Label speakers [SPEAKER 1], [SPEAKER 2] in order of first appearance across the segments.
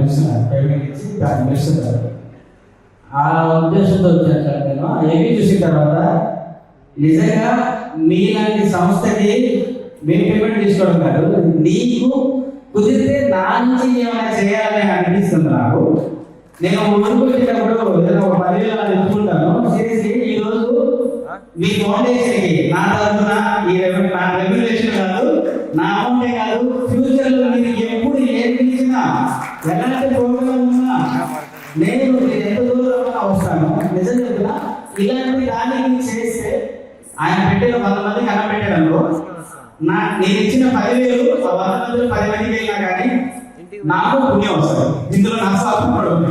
[SPEAKER 1] ఇస్తున్నారు, పేమెంట్ ఇచ్చి దాన్ని ఇస్తున్నారు. ఆ ఉద్దేశంతో వచ్చాను సార్ నేను. ఏమీ చూసిన తర్వాత నిజంగా మీలాంటి సంస్థకి మేము పేమెంట్ తీసుకోవడం కాదు, నీకు కుదిరితే నా నుంచి ఏమైనా చేయాలని అనిపిస్తుంది నాకు. నేను ఊరికి వచ్చేటప్పుడు ఏదైనా ఒక 10,000 అలా తెచ్చుకుంటాను. సీరియస్లీ ఈరోజు మీ ఫౌండేషన్కి నా తరఫున నా రెగ్యులేషన్ కాదు, నా అమౌంటే కాదు, ఫ్యూచర్లో మీరు ఎప్పుడు ఏది ఇచ్చినా ఎలాంటి ప్రోగ్రామ్ ఉన్నా నేను ఎంత దూరం వస్తాను. నిజంగా ఇలాంటి దానికి చేస్తే ఆయన పెట్టిన 100 మందికి అన్నం పెట్టాను. నేను ఇచ్చిన 10,000 100 మందిలో 10 మందికి వెళ్ళినా కానీ నాకు పుణ్యం వస్తుంది. ఇందులో నా స్వార్థం పడదు.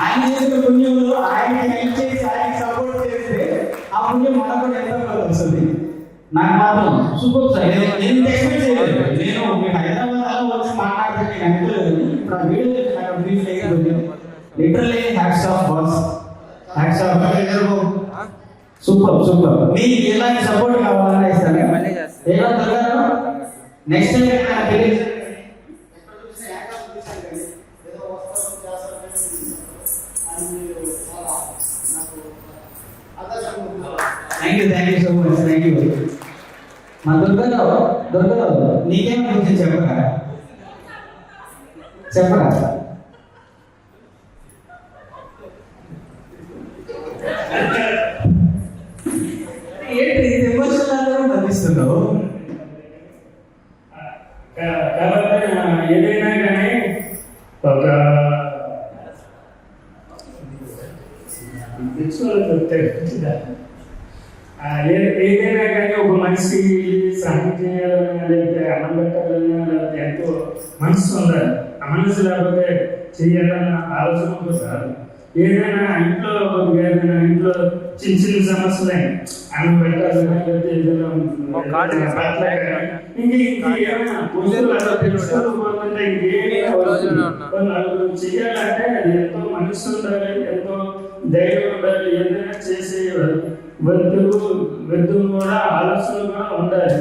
[SPEAKER 1] ఆయన చేసిన పుణ్యంలో ఆయన హెల్ప్ చేసి ఆయన సపోర్ట్ చేస్తే ఆ పుణ్యం మనకు ఎంత వస్తుంది. నాకు మాత్రం సూపర్ సార్. నేను ఎక్స్పెక్ట్ చేయలేదు. నేను హైదరాబాద్ వచ్చి మాట్లాడితే నేను అనుకోలేదు. ఇప్పుడు ఆ వీడియో నాకు ఫీల్ అయ్యింది. Literally hats off boss, hats off. Super super. మీకు ఎలాంటి సపోర్ట్ కావాలని ఇస్తాను. ఏదో నెక్స్ట్ టైం నాకు తెలియదు. Thank you so much. Thank you. మా దొరకరావు నీకేమనిపించింది చెప్పరా ఏంటి ఎమోషనల్ అనిపిస్తున్నావు?
[SPEAKER 2] ఏదైనా కానీ ఒక ఏదైనా కానీ ఒక మనిషి సహాయం చేయాలని లేకపోతే అన్నం పెట్టాలని లేకపోతే ఎంతో మనసు ఉండాలి. ఆ మనసు లేకపోతే చేయాలన్న ఆలోచన కూడా రాదు. ఏదైనా ఇంట్లో చిన్న చిన్న సమస్యలే అన్నం పెట్టాలని లేకపోతే ఏదైనా నలుగురు చేయాలంటే అది ఎంతో మనసు ఉండాలి, ఎంతో ధైర్యం ఉండాలి. ఏదైనా చేసే వెద్దు కూడా ఆలోచన కూడా ఉండాలి.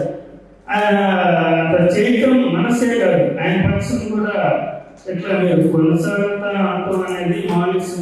[SPEAKER 2] ఆయన చేయటం మనసే కాదు, ఆయన మనసును కూడా ఎట్లా మీరు కొనసాగుతా అంటాం అనేది మాలిస్